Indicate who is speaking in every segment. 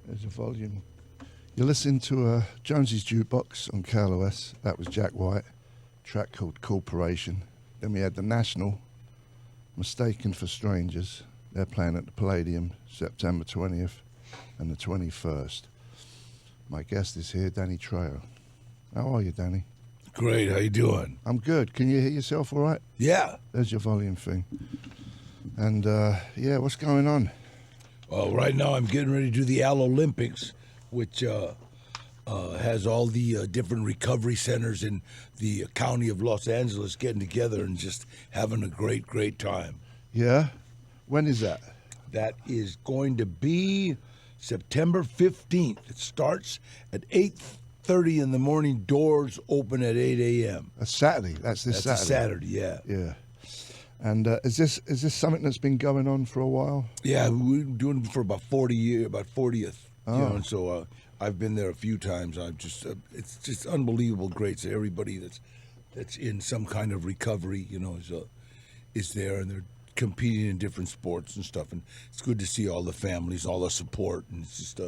Speaker 1: There's a volume. You're listening to Jonesy's Jukebox on KLOS. That was Jack White. Track called Corporation. Then we had The National, Mistaken for Strangers. They're playing at the Palladium September 20th and the 21st. My guest is here, Danny Trejo. How are you, Danny?
Speaker 2: Great. How you doing?
Speaker 1: I'm good. Can you hear yourself all right?
Speaker 2: Yeah.
Speaker 1: There's your volume thing. And, yeah, what's going on?
Speaker 2: Well, right now I'm getting ready to do the Al Olympics, which has all the different recovery centers in the county of Los Angeles getting together and just having a great, great time.
Speaker 1: Yeah? When is that?
Speaker 2: That is going to be September 15th. It starts at 8:30 in the morning. Doors open at 8 a.m.
Speaker 1: That's Saturday. That's this
Speaker 2: That's
Speaker 1: Saturday.
Speaker 2: a Saturday, yeah.
Speaker 1: Yeah. And is this something that's been going on for a while?
Speaker 2: Yeah, we've been doing it for about 40 years, about 40th.
Speaker 1: Oh.
Speaker 2: You know, and so I've been there a few times. I'm just, it's just unbelievable great. So everybody that's in some kind of recovery, you know, is there, and they're competing in different sports and stuff. And it's good to see all the families, all the support, and it's just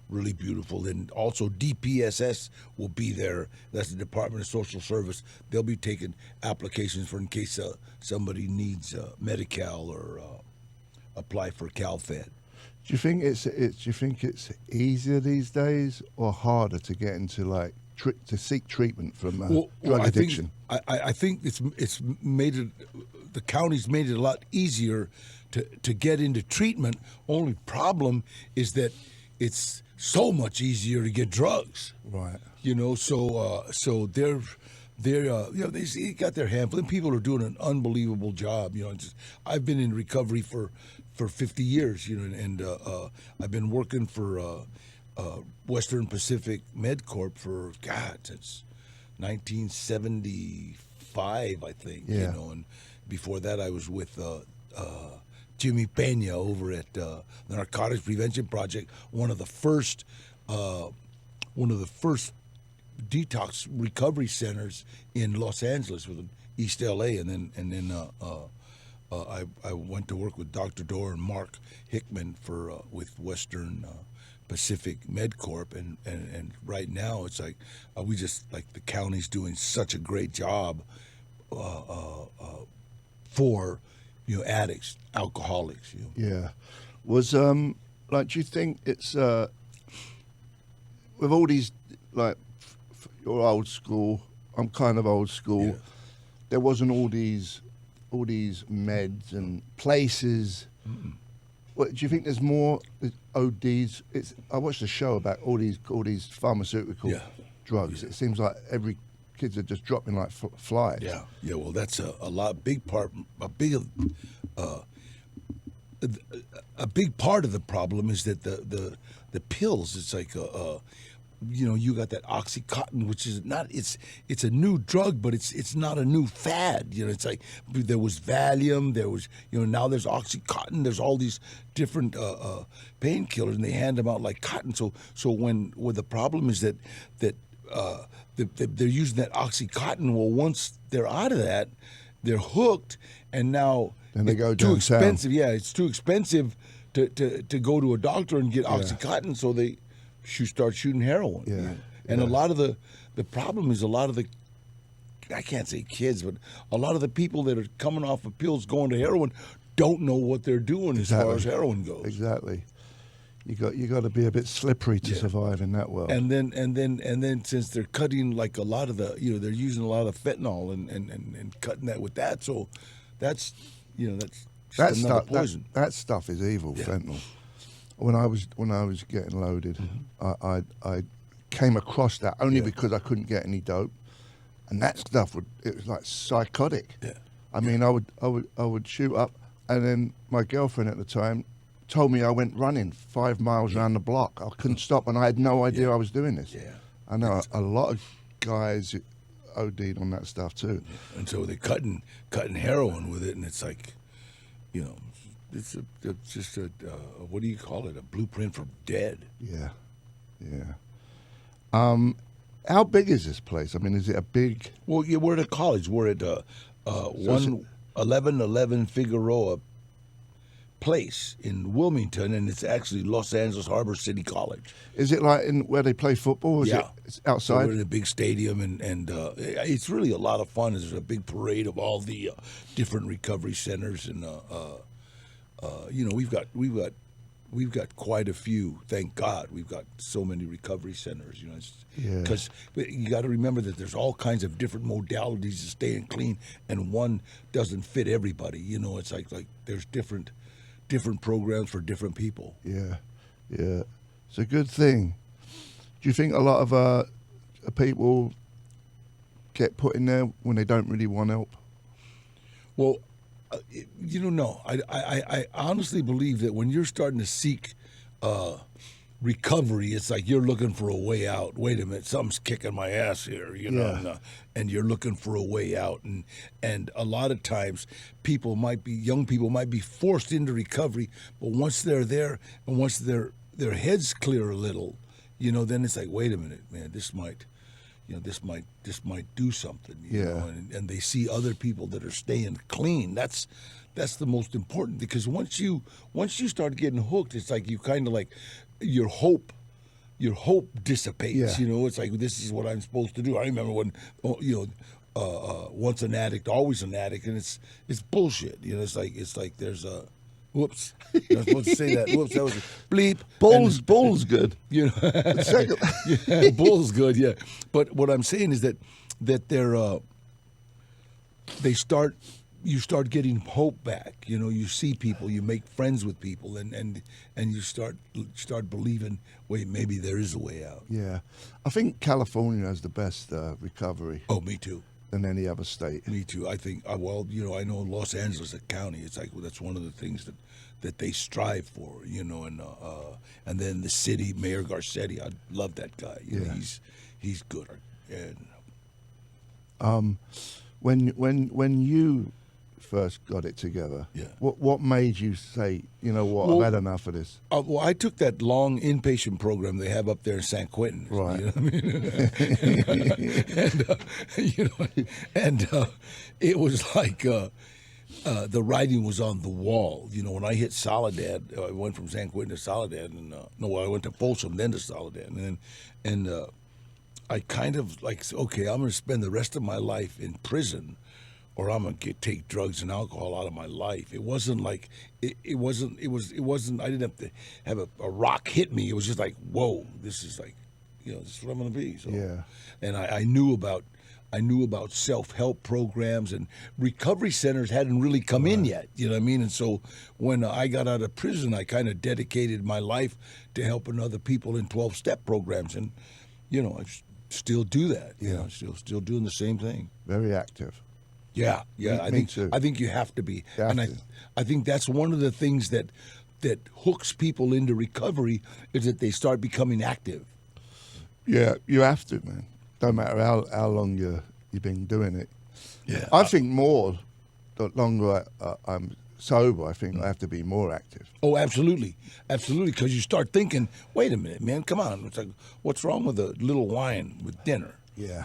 Speaker 2: really beautiful. And also DPSS will be there. That's the Department of Social Service. They'll be taking applications for in case somebody needs Medi-Cal or apply for CalFed.
Speaker 1: Do you think it's easier these days or harder to get into like to seek treatment from drug addiction?
Speaker 2: I think it's made it. The county's made it a lot easier to get into treatment. Only problem is that it's so much easier to get drugs.
Speaker 1: Right.
Speaker 2: You know, so they're you know, they got their handful, and people are doing an unbelievable job. You know, I've been in recovery for 50 years. You know, and I've been working for Western Pacific MedCorp for since 1975, I think.
Speaker 1: Yeah.
Speaker 2: You know, and before that, I was with Jimmy Pena over at the Narcotics Prevention Project, one of the first detox recovery centers in Los Angeles, with East LA, and then I went to work with Dr. Dorr and Mark Hickman for with Western Pacific MedCorp, and right now it's like we just like the county's doing such a great job for addicts, alcoholics.
Speaker 1: Yeah. Was like, do you think it's with all these like you're old school? I'm kind of old school.
Speaker 2: Yeah.
Speaker 1: There wasn't all these meds and places.
Speaker 2: Mm-mm.
Speaker 1: What do you think? There's more ODs. I watched a show about all these pharmaceutical drugs.
Speaker 2: Yeah.
Speaker 1: It seems like every kids are just dropping like flies.
Speaker 2: Yeah. Well, that's a big part of the problem is that the pills. It's like you got that OxyContin, which is not. It's a new drug, but it's not a new fad. You know, it's like there was Valium, there was now there's OxyContin. There's all these different painkillers, and they hand them out like cotton. So when the problem is that they're using that OxyContin. Well, once they're out of that, they're hooked, and now
Speaker 1: they go
Speaker 2: too
Speaker 1: downtown.
Speaker 2: expensive. Yeah, it's too expensive to go to a doctor and get OxyContin, so they start shooting heroin.
Speaker 1: Yeah.
Speaker 2: And a lot of the problem is a lot of the, I can't say kids, but a lot of the people that are coming off of pills going to heroin don't know what they're doing as far as heroin goes.
Speaker 1: Exactly. You got to be a bit slippery to survive in that world.
Speaker 2: And then since they're cutting like a lot of the they're using a lot of fentanyl and cutting that with that, so that's that's another poison.
Speaker 1: That stuff is evil, fentanyl. When I was getting loaded, I came across that only because I couldn't get any dope, and that stuff it was like psychotic.
Speaker 2: Yeah.
Speaker 1: I mean, I would shoot up, and then my girlfriend at the time told me I went running 5 miles around the block. I couldn't stop, and I had no idea I was doing this.
Speaker 2: Yeah.
Speaker 1: I know a lot of guys OD'd on that stuff too.
Speaker 2: And so they're cutting heroin with it, and it's like, it's just a what do you call it? A blueprint for dead.
Speaker 1: Yeah. How big is this place? I mean, is it a big?
Speaker 2: Well, we're at a college. We're at 1111 Figueroa place in Wilmington, and it's actually Los Angeles Harbor City College.
Speaker 1: Is it like in where they play football? Is
Speaker 2: Yeah.
Speaker 1: it it's
Speaker 2: So
Speaker 1: outside?
Speaker 2: we're in a big stadium, and it's really a lot of fun. There's a big parade of all the different recovery centers, and we've got quite a few. Thank God, we've got so many recovery centers.
Speaker 1: Yeah.
Speaker 2: Because you got to remember that there's all kinds of different modalities of staying clean, and one doesn't fit everybody. It's like there's different programs for different people.
Speaker 1: Yeah, yeah. It's a good thing. Do you think a lot of people get put in there when they don't really want help?
Speaker 2: Well, no. I honestly believe that when you're starting to seek recovery, it's like you're looking for a way out. Wait a minute, something's kicking my ass here,
Speaker 1: Yeah.
Speaker 2: and you're looking for a way out. And a lot of times, young people might be forced into recovery, but once they're there and once their heads clear a little, then it's like, wait a minute, man, this might do something. And they see other people that are staying clean. That's the most important, because once you start getting hooked, it's like you kind of like your hope dissipates.
Speaker 1: Yeah.
Speaker 2: It's like, this is what I'm supposed to do. I remember when once an addict, always an addict, and it's bullshit. It's like there's a whoops. You're not supposed to say that. Whoops, that was a bleep.
Speaker 1: Bull's good.
Speaker 2: Yeah, bull's good. Yeah, but what I'm saying is that you start getting hope back. You see people, you make friends with people, and you start believing, wait, maybe there is a way out.
Speaker 1: Yeah, I think California has the best recovery
Speaker 2: Oh, me too.
Speaker 1: than any other state.
Speaker 2: Me too. I think. I know Los Angeles, a county. It's like, that's one of the things that they strive for. And then the city, Mayor Garcetti. I love that guy.
Speaker 1: Yeah.
Speaker 2: He's good. And
Speaker 1: When you first got it together,
Speaker 2: Yeah.
Speaker 1: what made you say,
Speaker 2: Well,
Speaker 1: I've had enough of this?
Speaker 2: well, I took that long inpatient program they have up there in San Quentin.
Speaker 1: Right.
Speaker 2: You know what I mean? and it was like the writing was on the wall. When I hit Soledad, I went from San Quentin to Soledad, and I went to Folsom, then to Soledad, and I kind of like, okay, I'm going to spend the rest of my life in prison, or I'm going to take drugs and alcohol out of my life. It wasn't like it wasn't. I didn't have to have a rock hit me. It was just like, whoa, this is like, this is what I'm going to be. So,
Speaker 1: Yeah.
Speaker 2: And I knew about self-help programs, and recovery centers hadn't really come in yet. You know what I mean? And so when I got out of prison, I kind of dedicated my life to helping other people in 12-step programs, and I still do that.
Speaker 1: Yeah.
Speaker 2: Still doing the same thing.
Speaker 1: Very active.
Speaker 2: Yeah.
Speaker 1: Me too.
Speaker 2: I think you have to be,
Speaker 1: You have
Speaker 2: and
Speaker 1: to.
Speaker 2: I think that's one of the things that hooks people into recovery, is that they start becoming active.
Speaker 1: Yeah, you have to, man. Don't matter how long you've been doing it.
Speaker 2: Yeah.
Speaker 1: I think more the longer I'm sober, I think I have to be more active.
Speaker 2: Oh, absolutely, because you start thinking, wait a minute, man, come on. It's like, what's wrong with a little wine with dinner?
Speaker 1: Yeah.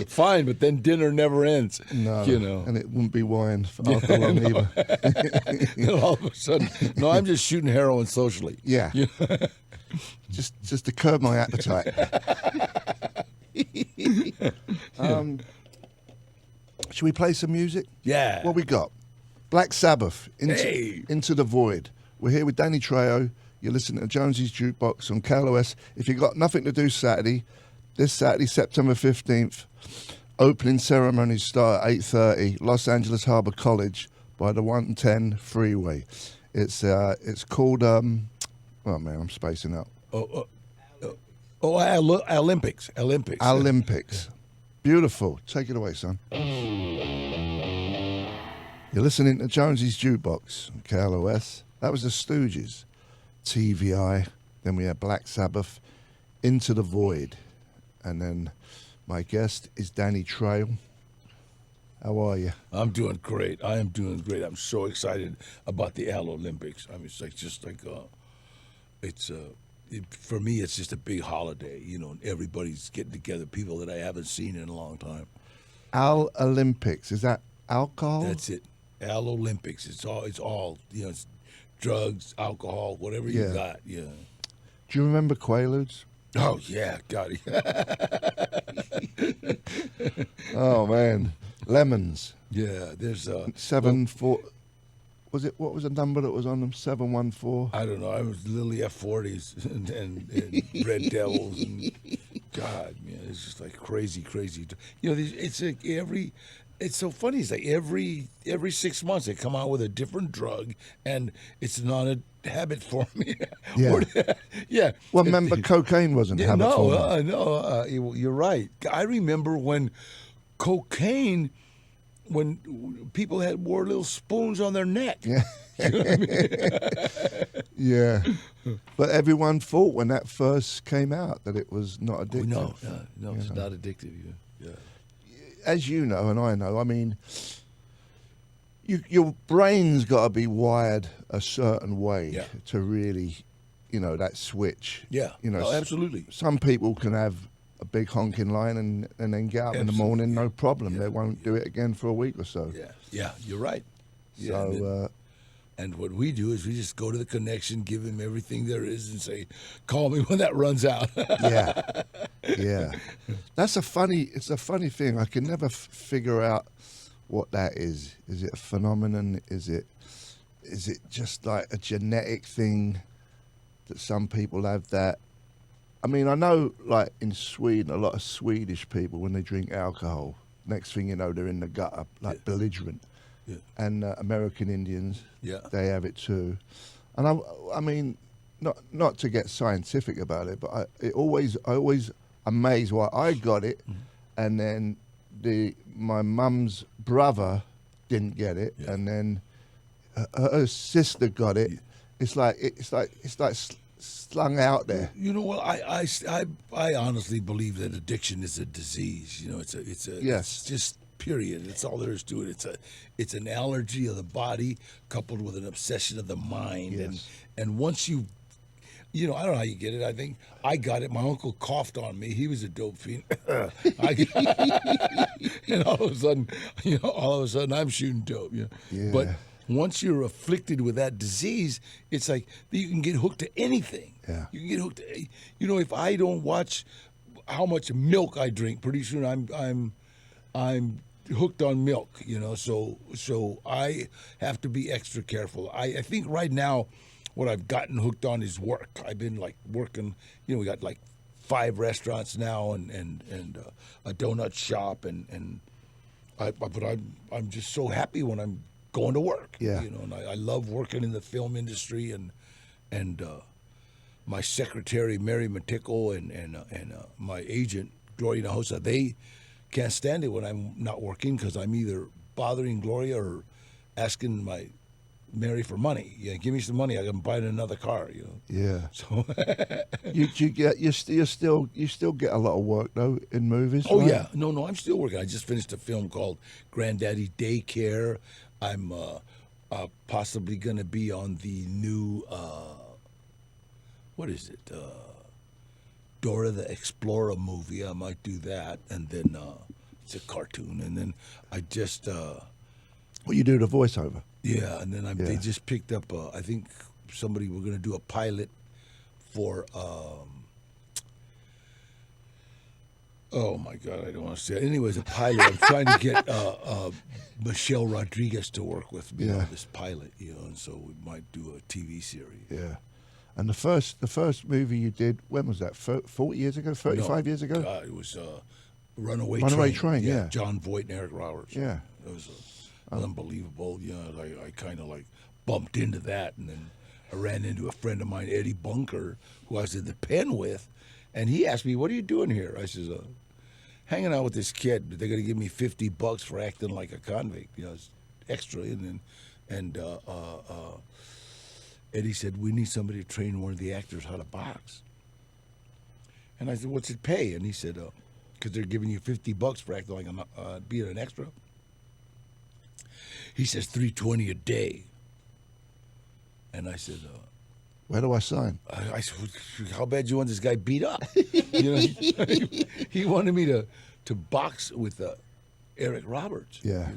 Speaker 2: Fine, but then dinner never ends.
Speaker 1: No.
Speaker 2: You know.
Speaker 1: And it wouldn't be wine after long either.
Speaker 2: All of a sudden, no, I'm just shooting heroin socially.
Speaker 1: Yeah.
Speaker 2: You know?
Speaker 1: Just to curb my appetite. Should we play some music?
Speaker 2: Yeah.
Speaker 1: What we got? Black Sabbath,
Speaker 2: Hey.
Speaker 1: Into the Void. We're here with Danny Trejo. You're listening to Jonesy's Jukebox on KLOS. If you've got nothing to do this Saturday, September 15th, opening ceremonies start at 8:30, Los Angeles Harbor College by the 110 freeway. It's called, oh man, I'm spacing out.
Speaker 2: Olympics.
Speaker 1: Olympics. Beautiful. Take it away, son. You're listening to Jonesy's Jukebox on KLOS. That was the Stooges, TVI. Then we had Black Sabbath, Into the Void. And then my guest is Danny Trejo. How are you?
Speaker 2: I'm doing great. I am doing great. I'm so excited about the Olympics. I mean, for me, it's just a big holiday, and everybody's getting together, people that I haven't seen in a long time.
Speaker 1: Olympics. Is that alcohol?
Speaker 2: That's it. Al Olympics. It's all. It's drugs, alcohol, whatever you
Speaker 1: Yeah.
Speaker 2: got. Yeah.
Speaker 1: Do you remember Quaaludes?
Speaker 2: Oh yeah, got it.
Speaker 1: Oh man, lemons.
Speaker 2: Yeah, there's
Speaker 1: 7-4. Was it? What was the number that was on them? 714.
Speaker 2: I don't know. I was Lily F40s and Red Devils and God, man, it's just like crazy. It's so funny. It's like every 6 months they come out with a different drug, and it's not a habit forming.
Speaker 1: Yeah.
Speaker 2: Yeah.
Speaker 1: Well, remember, cocaine wasn't habit forming.
Speaker 2: No, you're right. I remember when cocaine, when people wore little spoons on their neck.
Speaker 1: Yeah.
Speaker 2: You know what I mean?
Speaker 1: Yeah. But everyone thought when that first came out that it was not addictive.
Speaker 2: No, it's not addictive. Yeah.
Speaker 1: As you know, and I know, I mean, your brain's got to be wired a certain way to really, that switch.
Speaker 2: Yeah. Absolutely.
Speaker 1: Some people can have a big honking line and then get up in the morning, no problem. They won't do it again for a week or so.
Speaker 2: Yeah, you're right.
Speaker 1: So,
Speaker 2: and what we do is we just go to the connection, give him everything there is, and say, "Call me when that runs out."
Speaker 1: Yeah. It's a funny thing. I can never figure out what that is. Is it a phenomenon? Is it just like a genetic thing that some people have that? I mean, I know, like in Sweden, a lot of Swedish people, when they drink alcohol, next thing you know, they're in the gutter, like belligerent.
Speaker 2: Yeah.
Speaker 1: And American Indians, they have it too. And I mean, not to get scientific about it, but I always amazed why I got it, and then my mum's brother didn't get it, and then her sister got it. It's like slung out there.
Speaker 2: You know what? I honestly believe that addiction is a disease. It's just period. That's all there is to it. It's an allergy of the body coupled with an obsession of the mind. And once you I don't know how you get it. I think I got it. My uncle coughed on me. He was a dope fiend. And all of a sudden, I'm shooting dope. Yeah. But once you're afflicted with that disease, it's like you can get hooked to anything.
Speaker 1: Yeah.
Speaker 2: You can get hooked to, if I don't watch how much milk I drink, pretty soon I'm hooked on milk, so I have to be extra careful. I think right now what I've gotten hooked on is work. I've been like working, we got like 5 restaurants now and a donut shop but I'm just so happy when I'm going to work.
Speaker 1: Yeah.
Speaker 2: And I love working in the film industry and my secretary Mary Matickle and my agent Gloria Hinojosa, they can't stand it when I'm not working because I'm either bothering Gloria or asking my Mary for money. Yeah, give me some money. I can buy another car.
Speaker 1: Yeah.
Speaker 2: So
Speaker 1: you still get a lot of work though in movies.
Speaker 2: Oh
Speaker 1: right?
Speaker 2: yeah, no, I'm still working. I just finished a film called Granddaddy Daycare. I'm possibly going to be on the new what is it? Dora the Explorer movie. I might do that, and then it's a cartoon, and then I just
Speaker 1: Well, you do the voiceover.
Speaker 2: yeah, and then they just picked up. I think somebody we're going to do a pilot for. Oh my God, I don't want to say it. Anyways, a pilot. I'm trying to get Michelle Rodriguez to work with me on this pilot, and so we might do a TV series.
Speaker 1: Yeah. And the first movie you did, when was that? 40 years ago? 35 years ago?
Speaker 2: It was Runaway
Speaker 1: Train, yeah.
Speaker 2: John Voight and Eric Roberts.
Speaker 1: Yeah.
Speaker 2: It was unbelievable. I kind of like bumped into that, and then I ran into a friend of mine, Eddie Bunker, who I was in the pen with, and he asked me, "What are you doing here?" I says, "Hanging out with this kid. They're going to give me $50 for acting like a convict. It's extra." And Eddie said, "We need somebody to train one of the actors how to box." And I said, "What's it pay?" And he said, "Because they're giving you $50 for acting like being an extra." He says $320 a day. And I said,
Speaker 1: where do I sign?
Speaker 2: I said, "How bad do you want this guy beat up?" He wanted me to box with Eric Roberts.
Speaker 1: Yeah.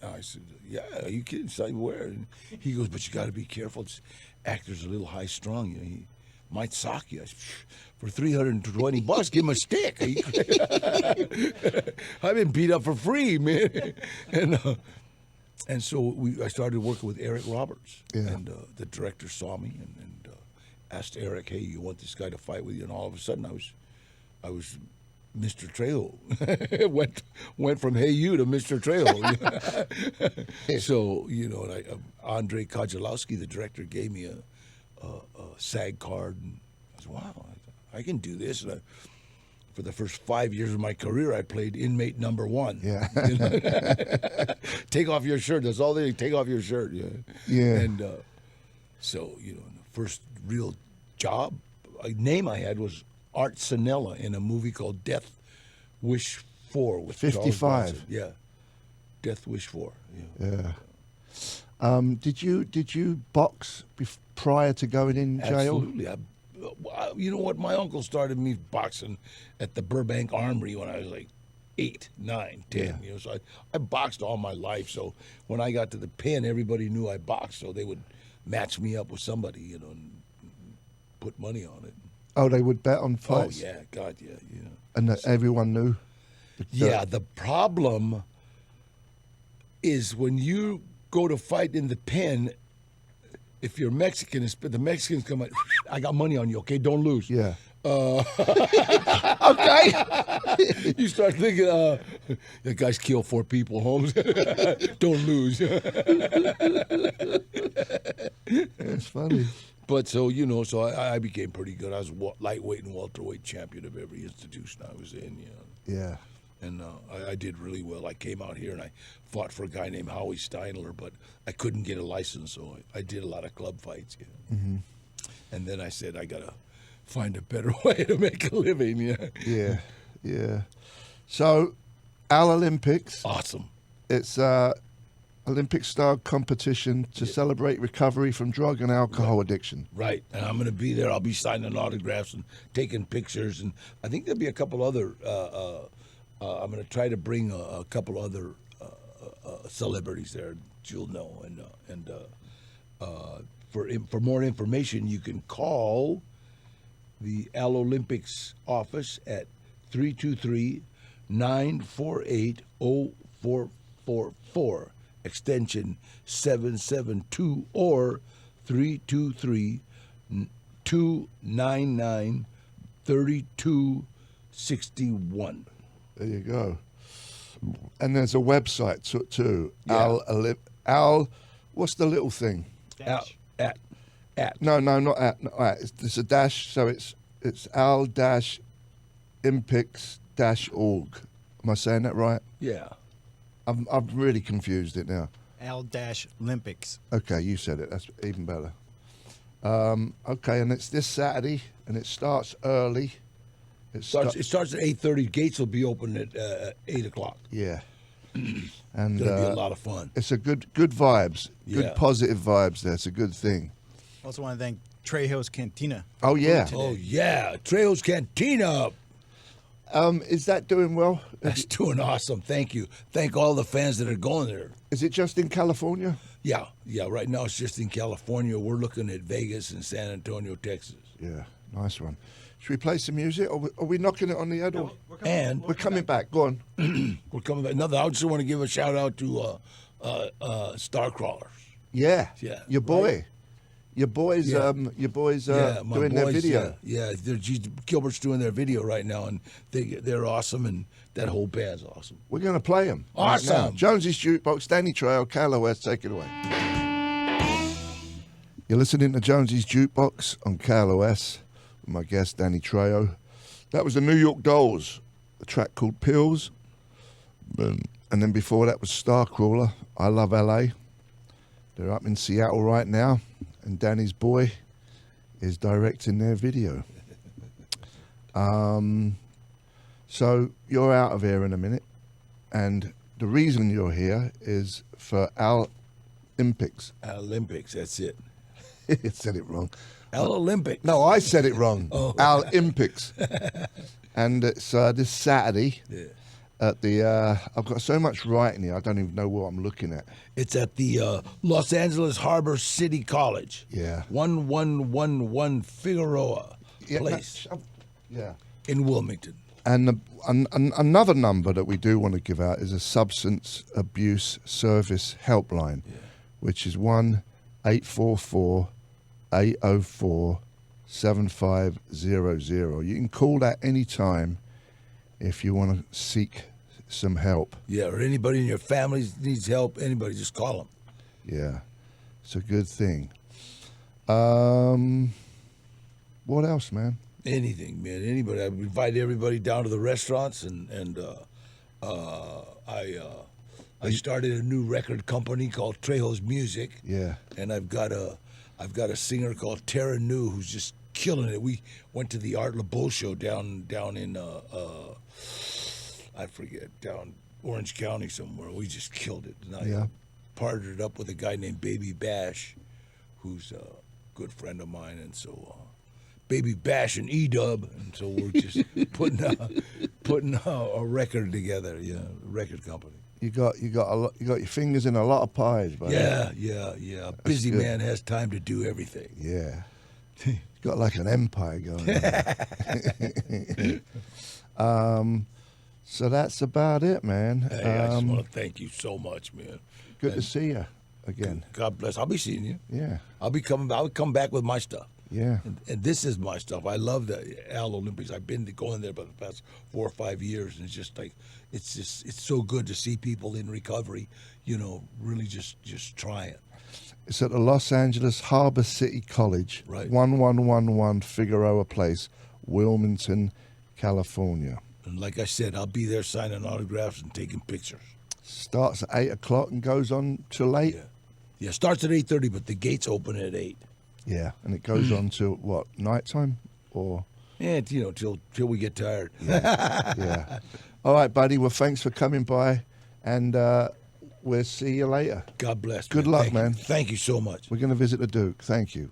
Speaker 2: I said, yeah, are you kidding? So I wear it. And he goes, but you got to be careful. This actor's a little high strung. You know, he might sock you. I said, for $320, give him a stick. I've been beat up for free, man. And so I started working with Eric Roberts.
Speaker 1: Yeah.
Speaker 2: And the director saw me and asked Eric, hey, you want this guy to fight with you? And all of a sudden I was Mr. Trejo. went from Hey You to Mr. Trejo. So, you know, and Andre Kojalowski, the director, gave me a SAG card. And I said, wow, I can do this. And for the first 5 years of my career, I played inmate number one.
Speaker 1: Yeah.
Speaker 2: You know? Take off your shirt. That's all they take off your shirt. Yeah.
Speaker 1: Yeah.
Speaker 2: And so, you know, the first real job, name I had was Art Sanella in a movie called Death Wish 4 with Charles
Speaker 1: 55.
Speaker 2: Bronson. Yeah. Death Wish 4. Yeah.
Speaker 1: Yeah. Did you box prior to going in jail?
Speaker 2: Absolutely. You know what? My uncle started me boxing at the Burbank Armory when I was like 8, 9, 10.
Speaker 1: Yeah.
Speaker 2: You know, so I boxed all my life. So when I got to the pen, everybody knew I boxed. So they would match me up with somebody, you know, and put money on it.
Speaker 1: Oh, they would bet on fights?
Speaker 2: Oh, yeah. God, yeah. Yeah.
Speaker 1: And that everyone knew?
Speaker 2: Yeah, the problem is when you go to fight in the pen, if you're Mexican, the Mexicans come out, I got money on you, okay? Don't lose.
Speaker 1: Yeah.
Speaker 2: Okay. You start thinking, that guy's killed 4 people, Holmes. Don't lose.
Speaker 1: It's funny.
Speaker 2: But so, you know, so I became pretty good. I was lightweight and welterweight champion of every institution I was in, you know.
Speaker 1: Yeah.
Speaker 2: And I did really well. I came out here and I fought for a guy named Howie Steinler, but I couldn't get a license, so I did a lot of club fights. You know? Mm-hmm. And then I said, I got to find a better way to make a living. Yeah.
Speaker 1: Yeah. Yeah. So, Al Olympics.
Speaker 2: Awesome.
Speaker 1: It's Olympic-style competition to celebrate recovery from drug and alcohol addiction.
Speaker 2: Right. And I'm going to be there. I'll be signing autographs and taking pictures. And I think there'll be a couple other I'm going to try to bring a couple other celebrities there that you'll know. And for more information, you can call the Al Olympics office at 323-948-0444, extension 772, or 323-299-3261.
Speaker 1: There you go. And there's a website too.
Speaker 2: Yeah.
Speaker 1: Al, what's the little thing?
Speaker 3: Dash.
Speaker 2: At.
Speaker 1: No, not at. It's a dash, so it's al-impics-org. Am I saying that right?
Speaker 2: Yeah.
Speaker 1: I've really confused it now.
Speaker 3: Al-Olympics.
Speaker 1: Okay, you said it. That's even better. Okay, and it's this Saturday, and it starts early.
Speaker 2: It starts at 8:30. Gates will be open at 8 o'clock.
Speaker 1: Yeah. And
Speaker 2: It's going to be a lot of fun.
Speaker 1: it's a good vibes, good
Speaker 2: Yeah.
Speaker 1: positive vibes there. It's a good thing.
Speaker 3: Also want to thank Trejo's Cantina.
Speaker 1: Oh, yeah.
Speaker 3: Today.
Speaker 2: Oh, yeah. Trejo's Cantina.
Speaker 1: Is that doing well?
Speaker 2: That's doing awesome. Thank you. Thank all the fans that are going there.
Speaker 1: Is it just in California?
Speaker 2: Yeah. Right now it's just in California. We're looking at Vegas and San Antonio, Texas.
Speaker 1: Yeah, nice one. Should we play some music? Are we knocking it on the head?
Speaker 2: And
Speaker 1: We're coming back. Go on.
Speaker 2: we're coming back. Another. I just want to give a shout out to Starcrawlers.
Speaker 1: Yeah.
Speaker 2: Yeah,
Speaker 1: Your boy.
Speaker 2: right?
Speaker 1: Your boys.
Speaker 2: Yeah.
Speaker 1: Your boys
Speaker 2: My
Speaker 1: doing their
Speaker 2: boys,
Speaker 1: video.
Speaker 2: Yeah. Gilbert's doing their video right now, and they're awesome, and that whole band's awesome.
Speaker 1: We're going to play them.
Speaker 2: Awesome.
Speaker 1: Right now. Jonesy's Jukebox, Danny Trejo, KLOS, take it away. You're listening to Jonesy's Jukebox on KLOS with my guest, Danny Trejo. That was the New York Dolls, a track called Pills. And then before that was Starcrawler, I Love LA. They're up in Seattle right now, and Danny's boy is directing their video. So you're out of here in a minute, and the reason you're here is for Al Olympics.
Speaker 2: Olympics, that's it.
Speaker 1: It said it wrong.
Speaker 2: Olympics.
Speaker 1: No, I said it wrong.
Speaker 2: Oh.
Speaker 1: Al Olympics. And it's this Saturday.
Speaker 2: Yeah.
Speaker 1: At the, I've got so much writing here, I don't even know what I'm looking at.
Speaker 2: It's at the Los Angeles Harbor City College.
Speaker 1: Yeah.
Speaker 2: 1111 Figueroa Place
Speaker 1: Yeah.
Speaker 2: in Wilmington.
Speaker 1: And another number that we do want to give out is a substance abuse service helpline, which is 1-844-804-7500. You can call that any time if you want to seek some help.
Speaker 2: Yeah, or anybody in your family needs help, anybody, just call them.
Speaker 1: Yeah, it's a good thing. What else, man?
Speaker 2: Anything, man. Anybody. I invite everybody down to the restaurants, and I started a new record company called Trejo's Music.
Speaker 1: Yeah.
Speaker 2: And I've got a singer called Tara New who's just killing it. We went to the Art LeBeau show down in I forget, down Orange County somewhere. We just killed it. And I partnered up with a guy named Baby Bash, who's a good friend of mine, and so Baby Bash and E-Dub, and so we're just putting a record together. Yeah, a record company.
Speaker 1: You got your fingers in a lot of pies, buddy.
Speaker 2: Yeah. A busy
Speaker 1: good.
Speaker 2: man has time to do everything.
Speaker 1: Yeah. You got like an empire going on. So that's about it, man.
Speaker 2: Hey, I just want to thank you so much, man.
Speaker 1: Good to see you again.
Speaker 2: God bless. I'll be seeing you.
Speaker 1: Yeah.
Speaker 2: I'll come back with my stuff.
Speaker 1: Yeah.
Speaker 2: And this is my stuff. I love the Al Olympics. I've been going there for the past 4 or 5 years, and it's just like it's so good to see people in recovery, really just trying.
Speaker 1: It's at the Los Angeles Harbor City College,
Speaker 2: Right.
Speaker 1: 1111 Figueroa Place, Wilmington, California.
Speaker 2: And like I said, I'll be there signing autographs and taking pictures.
Speaker 1: Starts at 8 o'clock and goes on till 8.
Speaker 2: Yeah, starts at 8:30, but the gates open at 8.
Speaker 1: Yeah, and it goes on to what, nighttime or?
Speaker 2: Yeah, till we get tired.
Speaker 1: Yeah. All right, buddy. Well, thanks for coming by, and we'll see you later.
Speaker 2: God bless.
Speaker 1: Good
Speaker 2: man.
Speaker 1: luck,
Speaker 2: Thank you.
Speaker 1: man.
Speaker 2: Thank you so much.
Speaker 1: We're going to visit the Duke. Thank you.